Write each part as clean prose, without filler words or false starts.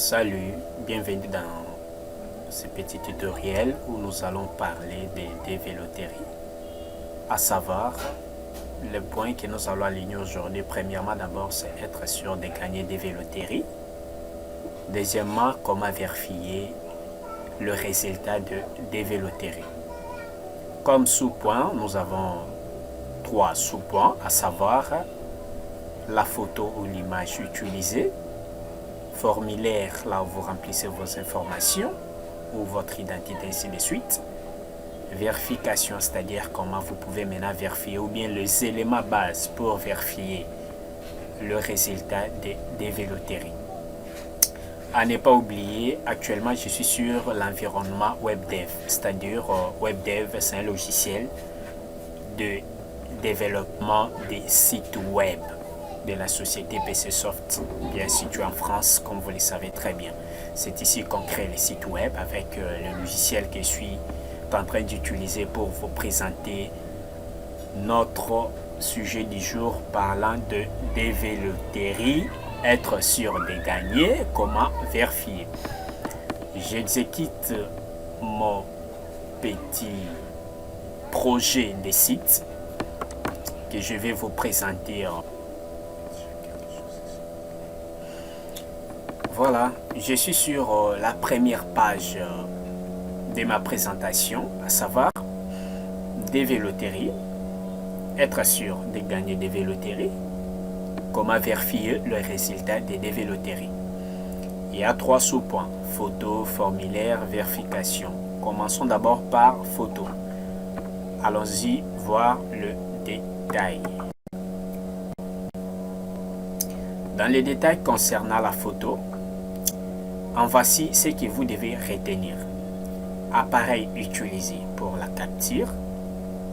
Salut, bienvenue dans ce petit tutoriel où nous allons parler des dévéloteries. À savoir, le point que nous allons aligner aujourd'hui, premièrement d'abord, c'est être sûr de gagner des véloteries. Deuxièmement, comment vérifier le résultat de dévéloteries. Comme sous-point, nous avons trois sous-points, à savoir la photo ou l'image utilisée, formulaire, là où vous remplissez vos informations ou votre identité, ainsi de suite. Vérification, c'est-à-dire comment vous pouvez maintenant vérifier ou bien les éléments bases pour vérifier le résultat des dévéloteries. À ne pas oublier, actuellement je suis sur l'environnement WebDev, c'est-à-dire WebDev, c'est un logiciel de développement des sites web de la société PCSoft, bien située en France, comme vous le savez très bien. C'est ici qu'on crée les sites web avec le logiciel que je suis en train d'utiliser pour vous présenter notre sujet du jour parlant de dévéloterie, être sûr de gagner, comment vérifier. J'exécute mon petit projet de site que je vais vous présenter. Voilà, je suis sur la première page de ma présentation, à savoir dévéloterie, être sûr de gagner des véloteries, comment vérifier le résultat des dévéloteries. Il y a trois sous-points, photo, formulaire, vérification. Commençons d'abord par photo. Allons-y voir le détail. Dans les détails concernant la photo, en voici ce que vous devez retenir. Appareil utilisé pour la capture,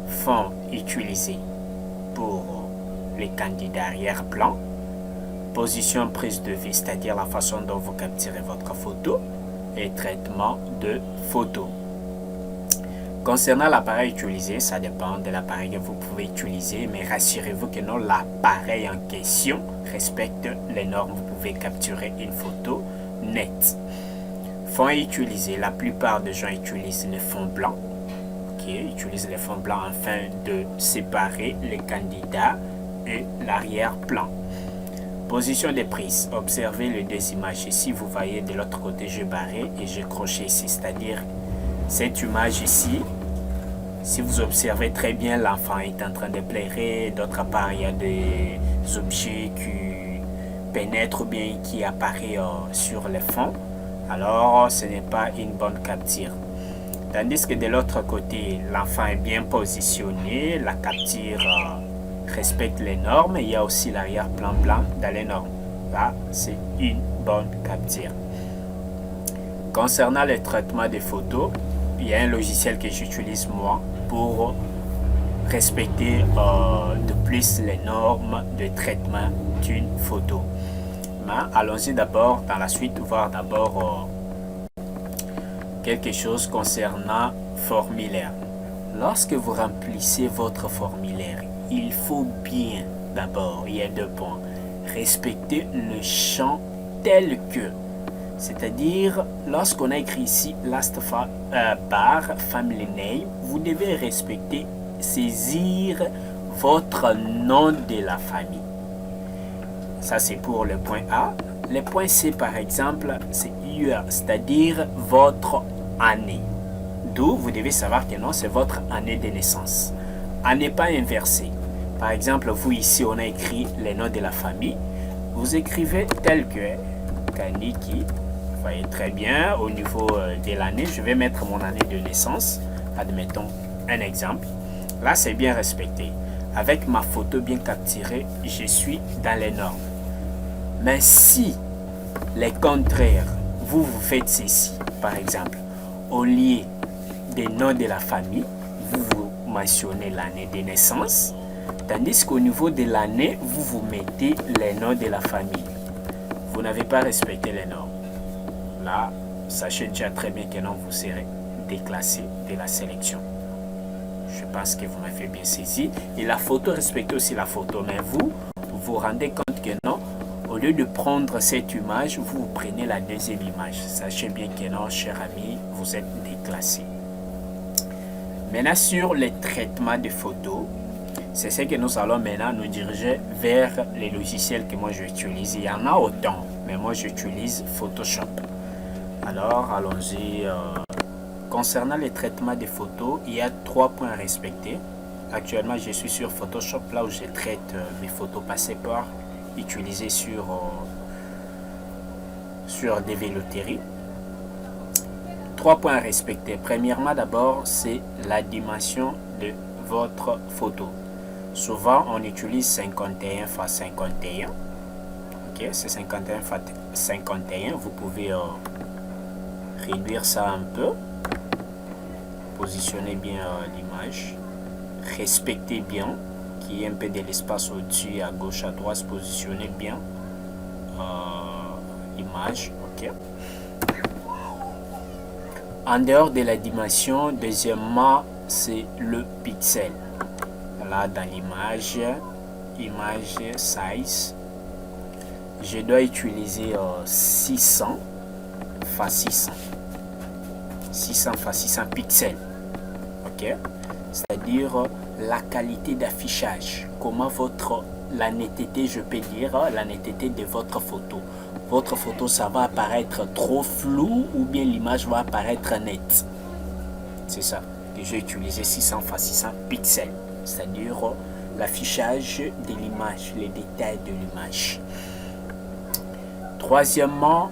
fond utilisé pour les candidats arrière-plan, position prise de vue, c'est-à-dire la façon dont vous capturez votre photo, et traitement de photo. Concernant l'appareil utilisé, ça dépend de l'appareil que vous pouvez utiliser, mais rassurez-vous que non, l'appareil en question respecte les normes. Vous pouvez capturer une photo nette. Fond utilisé, la plupart des gens utilisent le fond blanc. Utilisent le fond blanc afin de séparer les candidats et l'arrière-plan. Position de prise, observez les deux images ici. Vous voyez de l'autre côté, j'ai barré et j'ai croché ici, c'est-à-dire cette image ici. Si vous observez très bien, l'enfant est en train de pleurer. D'autre part, il y a des objets qui pénètrent ou bien qui apparaissent sur le fond. Alors, ce n'est pas une bonne capture. Tandis que de l'autre côté, l'enfant est bien positionné, la capture respecte les normes. Il y a aussi l'arrière-plan blanc dans les normes. Là, c'est une bonne capture. Concernant le traitement des photos, il y a un logiciel que j'utilise moi pour respecter de plus les normes de traitement d'une photo. Mais allons-y d'abord dans la suite voir d'abord quelque chose concernant formulaire. Lorsque vous remplissez votre formulaire, il faut bien d'abord, il y a deux points, respecter le champ tel que. C'est-à-dire, lorsqu'on a écrit ici last bar family name, vous devez respecter, saisir votre nom de la famille. Ça, c'est pour le point A. Le point C, par exemple, c'est year, c'est-à-dire votre année. D'où vous devez savoir que non, c'est votre année de naissance. À ne pas inverser. Par exemple, vous ici, on a écrit les noms de la famille. Vous écrivez tel que Kaniki. Vous voyez très bien, au niveau de l'année, je vais mettre mon année de naissance. Admettons un exemple. Là, c'est bien respecté. Avec ma photo bien capturée, je suis dans les normes. Mais si, les contraires, vous faites ceci, par exemple, au lieu des noms de la famille, vous mentionnez l'année de naissance, tandis qu'au niveau de l'année, vous mettez les noms de la famille. Vous n'avez pas respecté les normes. Là, sachez déjà très bien que non, vous serez déclassé de la sélection. Je pense que vous m'avez bien saisi. Et la photo, respectez aussi la photo. Mais vous rendez compte que non, Au lieu de prendre cette image, vous prenez la deuxième image. Sachez bien que non, cher ami, vous êtes déclassé. Maintenant, sur les traitements de photos, c'est ce que nous allons maintenant nous diriger vers les logiciels que moi j'utilise. Il y en a autant, mais moi j'utilise Photoshop. Alors, allons-y. Concernant les traitements de photos, il y a 3 points à respecter. Actuellement, je suis sur Photoshop, là où je traite mes photos passées par utilisées sur des veloteries. 3 points à respecter. Premièrement, d'abord, c'est la dimension de votre photo. Souvent, on utilise 51 x 51. Ok, c'est 51 x 51. Vous pouvez réduire ça un peu. Positionnez bien l'image. Respectez bien qu'il y ait un peu de l'espace au-dessus, à gauche, à droite. Positionnez bien l'image. Ok. En dehors de la dimension, deuxièmement, c'est le pixel. Là, dans l'image, image size, je dois utiliser 600 x 600. 600 x 600 pixels. Ok? C'est-à-dire la qualité d'affichage. Comment la netteté, je peux dire, la netteté de votre photo. Votre photo, ça va apparaître trop flou ou bien l'image va apparaître nette. C'est ça. J'ai utilisé 600 x 600 pixels. C'est-à-dire l'affichage de l'image, les détails de l'image. Troisièmement,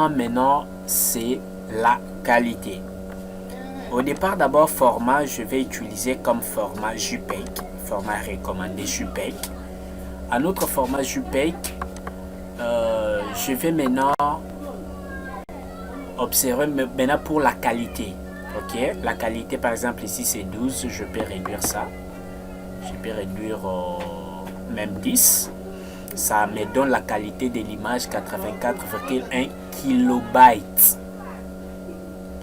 maintenant, c'est la qualité. Au départ, d'abord, format, je vais utiliser comme format JPEG, format recommandé JPEG. Un autre format JPEG, je vais maintenant observer maintenant pour la qualité. Ok, la qualité, par exemple, ici c'est 12, je peux réduire ça. Je peux réduire même 10. Ça me donne la qualité de l'image 84,1 kilobytes.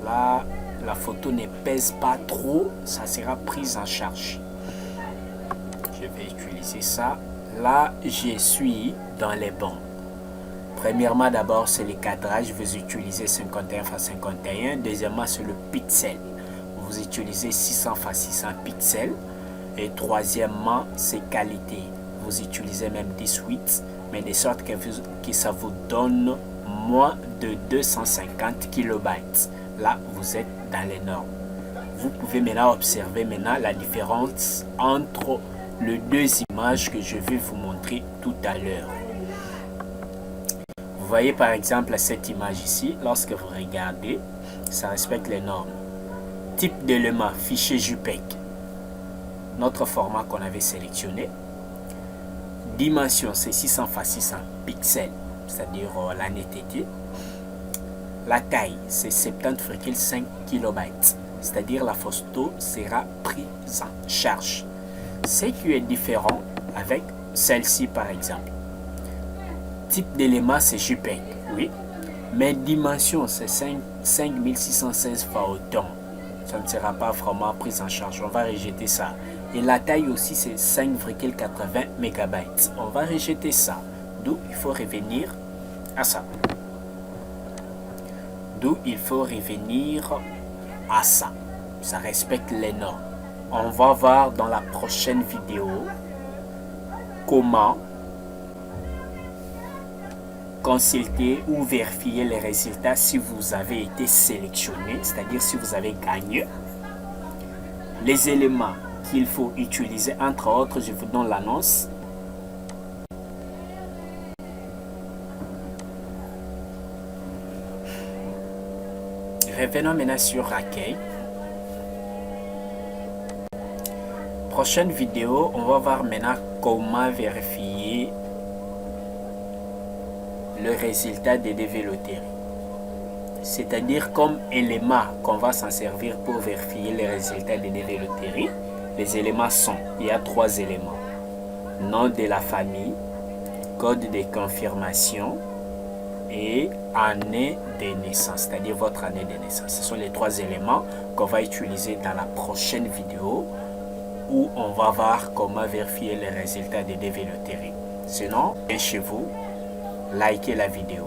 Là, la photo ne pèse pas trop, ça sera prise en charge. Je vais utiliser ça. Là, je suis dans les bons. Premièrement, d'abord, c'est le cadrage. Vous utilisez 51 x 51. Deuxièmement, c'est le pixel. Vous utilisez 600 x 600 pixels. Et troisièmement, c'est qualité. Vous utilisez même 18, mais de sorte que ça vous donne moins de 250 kilobytes. Là, vous êtes dans les normes. Vous pouvez maintenant observer la différence entre les deux images que je vais vous montrer tout à l'heure. Vous voyez par exemple cette image ici, lorsque vous regardez, ça respecte les normes. Type d'élément, fichier JPEG, notre format qu'on avait sélectionné. Dimension, c'est 600 x 600 pixels, c'est-à-dire la netteté. La taille, c'est 70,5 kilobytes, c'est-à-dire la photo sera prise en charge. Ce qui est différent avec celle-ci par exemple. Type d'élément, c'est JPEG, oui. Mais dimension, c'est 5616 fois autant. Ça ne sera pas vraiment prise en charge. On va rejeter ça. Et la taille aussi, c'est 5,80 MB. On va rejeter ça. D'où il faut revenir à ça. Ça respecte les normes. On va voir dans la prochaine vidéo comment consulter ou vérifier les résultats si vous avez été sélectionné, c'est-à-dire si vous avez gagné. Les éléments qu'il faut utiliser, entre autres, je vous donne l'annonce. Revenons maintenant sur accueil. Prochaine vidéo, on va voir maintenant comment vérifier le résultat des développeurs. C'est-à-dire comme élément qu'on va s'en servir pour vérifier les résultats des développeurs. Les éléments sont, il y a 3 éléments. Nom de la famille, code de confirmation et année de naissance, c'est-à-dire votre année de naissance. Ce sont les 3 éléments qu'on va utiliser dans la prochaine vidéo où on va voir comment vérifier les résultats de DV Lottery. Sinon, bien chez vous, likez la vidéo,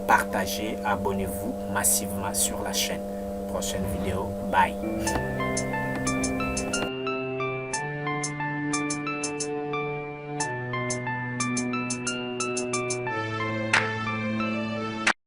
partagez, abonnez-vous massivement sur la chaîne. Prochaine vidéo, bye.